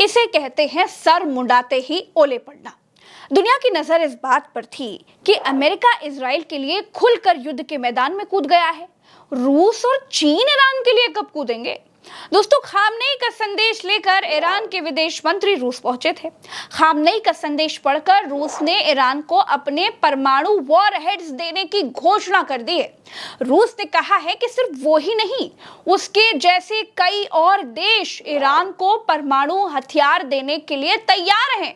इसे कहते हैं सर मुंडाते ही ओले पड़ना। दुनिया की नजर इस बात पर थी कि अमेरिका इजराइल के लिए खुलकर युद्ध के मैदान में कूद गया है। रूस और चीन ईरान के लिए कब कूदेंगे? दोस्तों, खामनेई का संदेश लेकर ईरान के विदेश मंत्री रूस पहुंचे थे। खामनेई का संदेश पढ़कर रूस ने ईरान को अपने परमाणु वॉरहेड्स देने की घोषणा कर दी है। रूस ने कहा है कि सिर्फ वो ही नहीं, उसके जैसे कई और देश ईरान को परमाणु हथियार देने के लिए तैयार हैं।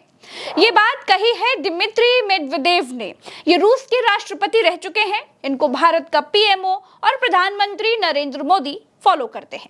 ये बात कही है दिमित्री मेदवेदेव ने। ये रूस के राष्ट्रपति रह चुके हैं। इनको भारत का पीएमओ और प्रधानमंत्री नरेंद्र मोदी फॉलो करते हैं।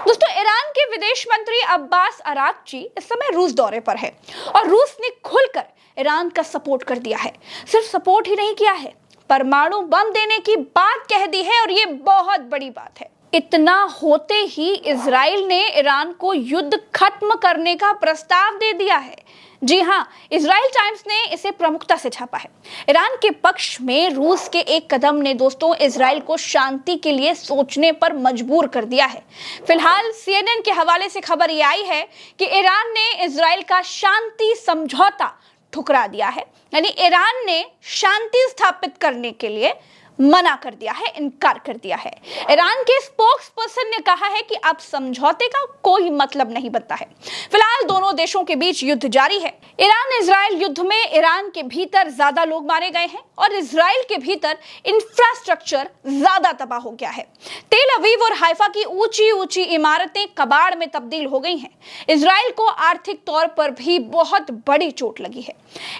दोस्तों, ईरान के विदेश मंत्री अब्बास अराक्ची इस समय रूस दौरे पर है और रूस ने खुलकर ईरान का सपोर्ट कर दिया है। सिर्फ सपोर्ट ही नहीं किया है, परमाणु बम देने की बात कह दी है और ये बहुत बड़ी बात है। इतना होते ही इजराइल ने ईरान को युद्ध खत्म करने का प्रस्ताव दे दिया है। जी हाँ, इजराइल टाइम्स ने इसे प्रमुखता से छापा है। ईरान के पक्ष में रूस के एक कदम ने दोस्तों इजराइल को शांति के लिए सोचने पर मजबूर कर दिया है। फिलहाल CNN के हवाले से खबर ये आई है कि ईरान ने इजराइल का शांति समझौता ठुकरा दिया है। यानी ईरान ने शांति स्थापित करने के लिए मना कर दिया है, इनकार कर दिया है। ईरान के स्पोक्स पर्सन ने कहा है कि अब समझौते का कोई मतलब नहीं बनता है। फिलहाल दोनों देशों के बीच युद्ध जारी है। ईरान इजराइल युद्ध में ईरान के भीतर ज्यादा लोग मारे गए हैं और इजराइल के भीतर इंफ्रास्ट्रक्चर ज्यादा तबाह हो गया है। तेल अवीव और हाइफा की ऊंची ऊंची इमारतें कबाड़ में तब्दील हो गई हैं। इजराइल को आर्थिक तौर पर भी बहुत बड़ी चोट लगी है।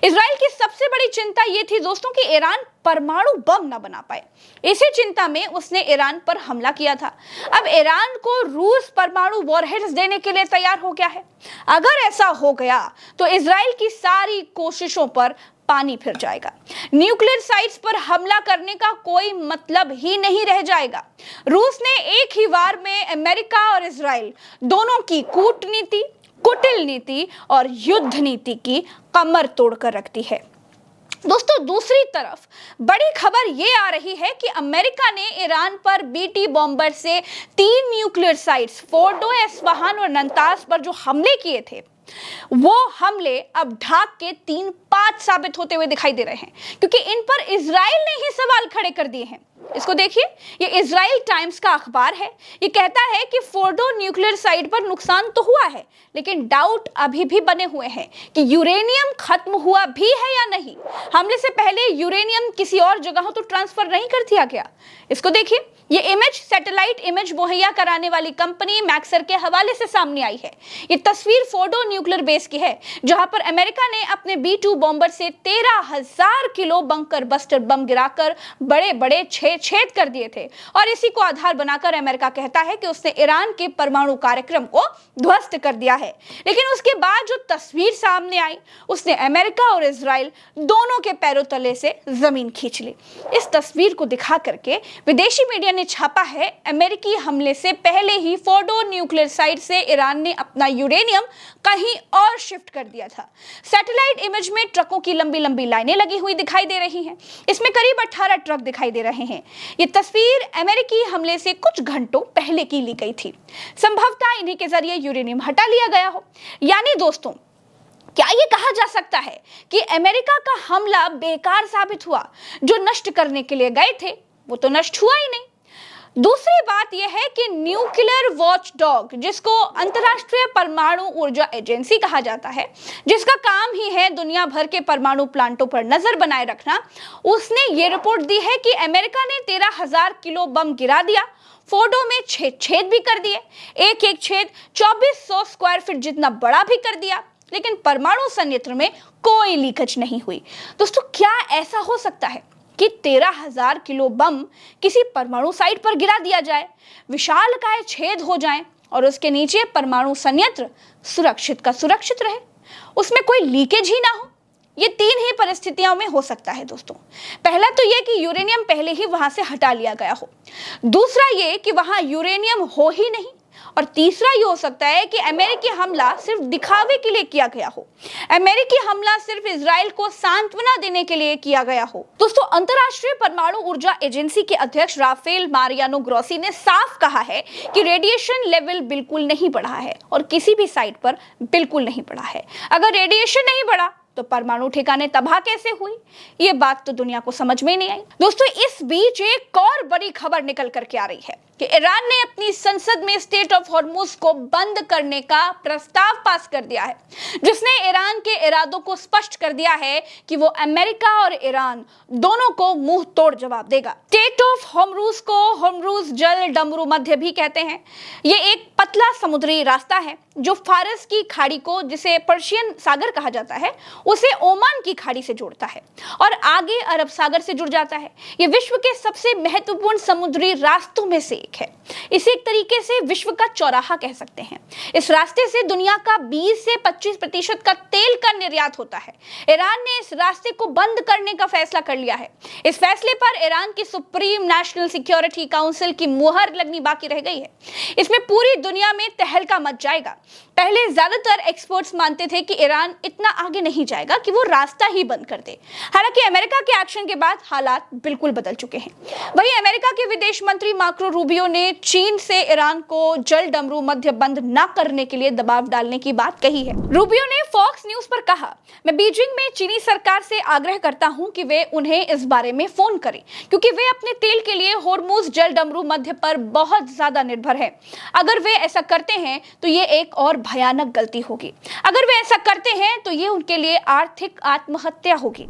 इजराइल की सबसे बड़ी चिंता यह थी दोस्तों कि ईरान परमाणु बम न बना पाए। इसी चिंता में उसने ईरान पर हमला किया था। अब ईरान को रूस परमाणु वॉरहेड्स देने के लिए तैयार हो गया है। अगर ऐसा हो गया तो इजराइल की सारी कोशिशों पर पानी फिर जाएगा। न्यूक्लियर साइट्स पर हमला करने का कोई मतलब ही नहीं रह जाएगा। रूस ने एक ही वार में अमेरिका और इजराइल दोनों की कूटनीति, कुटिल नीति और युद्ध नीति की कमर तोड़कर रख दी है। दोस्तों, दूसरी तरफ बड़ी खबर ये आ रही है कि अमेरिका ने ईरान पर बीटी बॉम्बर से 3 न्यूक्लियर साइट्स फोर्डो, एस्फहान और नंतास पर जो हमले किए थे, वो हमले अब ढाक के 3-5 साबित होते हुए दिखाई दे रहे हैं, क्योंकि इन पर इजराइल ने ही सवाल खड़े कर दिए हैं। इसको देखिए, ये इजराइल टाइम्स का अखबार है। ये कहता है कि फोर्डो न्यूक्लियर साइट पर नुकसान तो हुआ है, लेकिन डाउट अभी भी बने हुए हैं कि यूरेनियम खत्म हुआ भी है या नहीं। हमले से पहले यूरेनियम किसी और जगह तो ट्रांसफर नहीं कर दिया गया। इसको देखिए, ये इमेज सैटेलाइट इमेज मुहैया कराने वाली कंपनी मैक्सर के हवाले से सामने आई है। ये तस्वीर फोर्डो न्यूक्लियर बेस की है, जहां पर अमेरिका ने अपने B-2 बॉम्बर से 13,000 किलो बंकर बस्टर बम गिराकर बड़े बड़े छेद कर दिए थे। और इसी को आधार बनाकर अमेरिका कहता है कि उसने ईरान के परमाणु कार्यक्रम को ध्वस्त कर दिया है। लेकिन उसके बाद जो तस्वीर सामने आई, उसने अमेरिका और इजराइल दोनों के पैरों तले से जमीन खींच ली। इस तस्वीर को दिखा करके विदेशी मीडिया ने छापा है, अमेरिकी हमले से पहले ही फोर्डो न्यूक्लियर साइट से ईरान ने अपना यूरेनियम कहीं और शिफ्ट कर दिया था। सैटेलाइट इमेज में ट्रकों की लंबी लंबी लाइनें लगी हुई दिखाई दे रही हैं। इसमें करीब 18 ट्रक दिखाई दे रहे हैं। ये तस्वीर अमेरिकी हमले से कुछ घंटों पहले की ली गई थी। संभवतः इन्हीं के जरिए यूरेनियम हटा लिया गया हो। यानी दोस्तों, क्या ये कहा जा सकता है कि अमेरिका का हमला बेकार साबित हुआ? जो नष्ट करने के लिए गए थे वो तो नष्ट हुआ ही नहीं। दूसरी बात यह है कि न्यूक्लियर वॉचडॉग, जिसको अंतर्राष्ट्रीय परमाणु ऊर्जा एजेंसी कहा जाता है, जिसका काम ही है दुनिया भर के परमाणु प्लांटों पर नजर बनाए रखना, उसने ये रिपोर्ट दी है कि अमेरिका ने 13,000 किलो बम गिरा दिया। फोर्डो में छेद भी कर दिए। एक एक छेद 2400 स्क्वायर फीट जितना बड़ा भी कर दिया, लेकिन परमाणु संयंत्र में कोई लीकेज नहीं हुई। दोस्तों, क्या ऐसा हो सकता है कि 13,000 किलो बम किसी परमाणु साइट पर गिरा दिया जाए, विशालकाय छेद हो जाएं और उसके नीचे परमाणु संयंत्र सुरक्षित का सुरक्षित रहे, उसमें कोई लीकेज ही ना हो? ये 3 ही परिस्थितियों में हो सकता है दोस्तों। पहला तो ये कि यूरेनियम पहले ही वहां से हटा लिया गया हो। दूसरा ये कि वहां यूरेनियम हो ही नहीं। और तीसरा ये हो सकता है कि अमेरिकी हमला सिर्फ दिखावे के लिए किया गया हो, अमेरिकी हमला सिर्फ इजराइल को सांत्वना देने के लिए किया गया हो। दोस्तों, अंतरराष्ट्रीय परमाणु ऊर्जा एजेंसी के अध्यक्ष राफेल मारियानो ग्रोसी ने साफ कहा है कि रेडिएशन लेवल बिल्कुल नहीं बढ़ा है और किसी भी साइट पर बिल्कुल नहीं बढ़ा है। अगर रेडिएशन नहीं बढ़ा तो परमाणु ठिकाने तबाह कैसे हुई? ये बात तो दुनिया को समझ में नहीं आई। दोस्तों, इस बीच एक और बड़ी खबर निकल करके आ रही है कि ईरान ने अपनी संसद में स्टेट ऑफ हॉर्मुज को बंद करने का प्रस्ताव पास कर दिया है, जिसने ईरान के इरादों को स्पष्ट कर दिया है कि वो अमेरिका और ईरान दोनों को मुंह तोड़ जवाब देगा। स्टेट ऑफ हॉर्मुज को हॉर्मुज जल डमरू मध्य भी कहते हैं। ये एक पतला समुद्री रास्ता है जो फारस की खाड़ी को, जिसे पर्शियन सागर कहा जाता है, उसे ओमान की खाड़ी से जोड़ता है और आगे अरब सागर से जुड़ जाता है। ये विश्व के सबसे महत्वपूर्ण समुद्री रास्तों में से एक है। इसे एक तरीके से विश्व का चौराहा कह सकते हैं। इस रास्ते से दुनिया का 20 से 25% का तेल का निर्यात होता है। ईरान ने इस रास्ते को बंद करने का फैसला कर लिया है। इस फैसले पर ईरान की सुप्रीम नेशनल सिक्योरिटी काउंसिल की मुहर लगनी बाकी रह गई है। इसमें पूरी दुनिया में तहलका मच जाएगा। पहले ज्यादातर एक्सपर्ट्स मानते थे कि ईरान इतना आगे नहीं जाएगा कि वो रास्ता ही बंद कर दे। हालांकि अमेरिका के एक्शन के बाद हालात बिल्कुल बदल चुके हैं। वहीं अमेरिका के विदेश मंत्री मार्को रूबियो ने चीन से ईरान को जल डमरू मध्य बंद न करने के लिए दबाव डालने की बात कही है। रूबियो ने फॉक्स न्यूज पर कहा, मैं बीजिंग में चीनी सरकार से आग्रह करता हूं कि वे उन्हें इस बारे में फोन करें, क्योंकि वे अपने तेल के लिए हॉर्मुज जल डमरू मध्य पर बहुत ज्यादा निर्भर है। अगर वे ऐसा करते हैं तो ये एक और भयानक गलती होगी। अगर वे ऐसा करते हैं तो ये उनके लिए आर्थिक आत्महत्या होगी।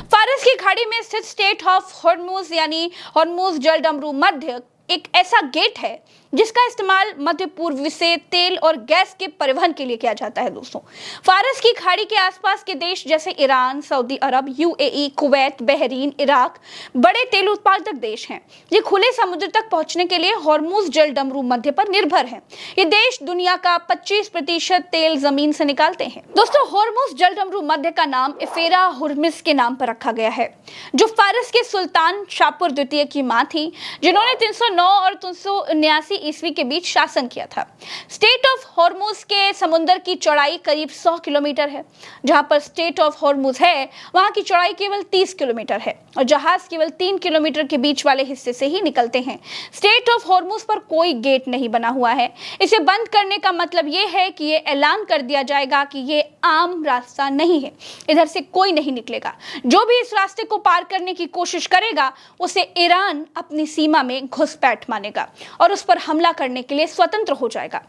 फारस की खाड़ी में स्थित स्टेट ऑफ हॉर्मुज यानी हॉर्मुज जल डमरू मध्य एक ऐसा गेट है जिसका इस्तेमाल मध्य पूर्व से तेल और गैस के परिवहन के लिए किया जाता है। दोस्तों, फारस की खाड़ी के आसपास के देश जैसे ईरान, सऊदी अरब, यूएई, कुवैत, बहरीन, इराक बड़े तेल उत्पादक देश हैं। ये खुले समुद्र तक पहुंचने के लिए हॉर्मुज जल डमरू मध्य पर निर्भर हैं। ये देश दुनिया का 25% तेल जमीन से निकालते हैं। दोस्तों, हॉर्मुज जल डमरू मध्य का नाम इफेरा हुर्मिस के नाम पर रखा गया है, जो फारस के सुल्तान शापुर द्वितीय की मां थी, जिन्होंने 309 और 379 ईस्वी के बीच शासन किया था। स्टेट ऑफ हॉर्मुज के समुद्र की चौड़ाई करीब 100 किलोमीटर है। जहां पर स्टेट ऑफ हॉर्मुज है वहां की चौड़ाई केवल 30 किलोमीटर है और जहाज केवल 3 किलोमीटर के बीच वाले हिस्से से ही निकलते हैं। स्टेट ऑफ हॉर्मुज पर कोई गेट नहीं बना हुआ है। इसे बंद करने का मतलब ये है कि ये ऐलान कर दिया जाएगा कि ये आम रास्ता नहीं है, इधर से कोई नहीं निकलेगा। जो भी इस रास्ते को पार करने की कोशिश करेगा उसे ईरान अपनी सीमा में घुसपैठ मानेगा और उस पर हमला करने के लिए स्वतंत्र हो जाएगा।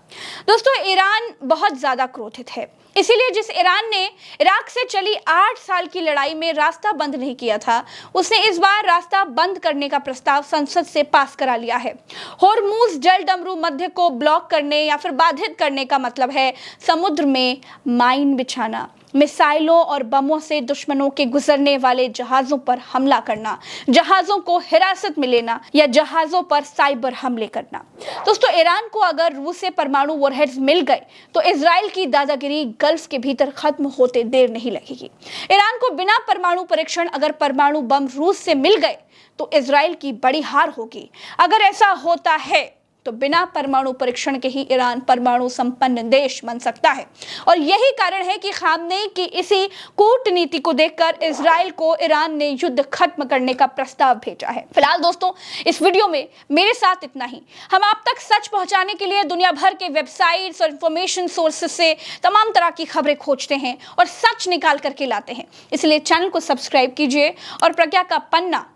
दोस्तों, ईरान बहुत ज्यादा क्रोधित है। इसीलिए जिस ईरान ने इराक से चली 8 साल की लड़ाई में रास्ता बंद नहीं किया था, उसने इस बार रास्ता बंद करने का प्रस्ताव संसद से पास करा लिया है। हॉर्मुज जल डमरू मध्य को ब्लॉक करने या फिर बाधित करने का मतलब है समुद्र में माइन बिछाना, मिसाइलों और बमों से दुश्मनों के गुजरने वाले जहाजों पर हमला करना, जहाजों को हिरासत में लेना या जहाजों पर साइबर हमले करना। दोस्तों, ईरान को अगर रूस से परमाणु वॉरहेड्स मिल गए तो इजराइल की दादागिरी गल्फ के भीतर खत्म होते देर नहीं लगेगी। ईरान को बिना परमाणु परीक्षण अगर परमाणु बम रूस से मिल गए तो इजराइल की बड़ी हार होगी। अगर ऐसा होता है तो बिना परमाणु परीक्षण के ही ईरान परमाणु संपन्न देश बन सकता है और यही कारण है कि खामनेई की इसी कूटनीति को देखकर इजराइल को ईरान ने युद्ध खत्म करने का प्रस्ताव भेजा है। फिलहाल दोस्तों, इस वीडियो में मेरे साथ इतना ही। हम आप तक सच पहुंचाने के लिए दुनिया भर के वेबसाइट्स और इंफॉर्मेशन सोर्सेज से तमाम तरह की खबरें खोजते हैं और सच निकाल करके लाते हैं। इसलिए चैनल को सब्सक्राइब कीजिए और प्रज्ञा का पन्ना,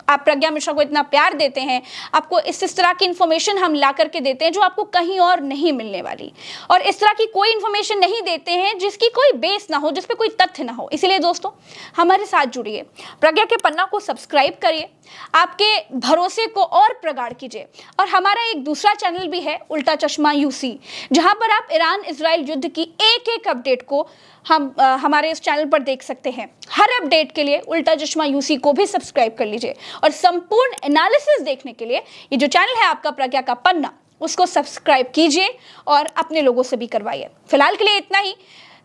आप प्रज्ञा मिश्रा को इतना प्यार देते हैं, आपको इस तरह की इन्फॉर्मेशन हम ला करके देते हैं जो आपको कहीं और नहीं मिलने वाली, और इस तरह की कोई इन्फॉर्मेशन नहीं देते हैं जिसकी कोई बेस ना हो, जिस पे कोई तथ्य ना हो। इसलिए दोस्तों, हमारे साथ जुड़िए, प्रज्ञा के पन्ना को सब्सक्राइब करिए, आपके भरोसे को और प्रगाढ़ कीजिए। और हमारा एक दूसरा चैनल भी है, उल्टा चश्मा यूसी, जहां पर आप ईरान इजराइल युद्ध की एक अपडेट को हमारे इस चैनल पर देख सकते हैं। हर अपडेट के लिए उल्टा चश्मा यूसी को भी सब्सक्राइब कर लीजिए और संपूर्ण एनालिसिस देखने के लिए ये जो चैनल है आपका प्रज्ञा का पन्ना, उसको सब्सक्राइब कीजिए और अपने लोगों से भी करवाइए। फिलहाल के लिए इतना ही।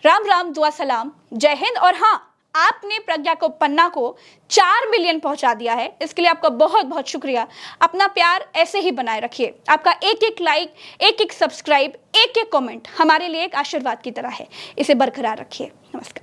राम राम, दुआ सलाम, जय हिंद। और हाँ, आपने प्रज्ञा को पन्ना को 4 मिलियन पहुंचा दिया है। इसके लिए आपका बहुत बहुत शुक्रिया। अपना प्यार ऐसे ही बनाए रखिए। आपका एक एक लाइक, एक एक सब्सक्राइब, एक एक कमेंट हमारे लिए एक आशीर्वाद की तरह है। इसे बरकरार रखिए। नमस्कार।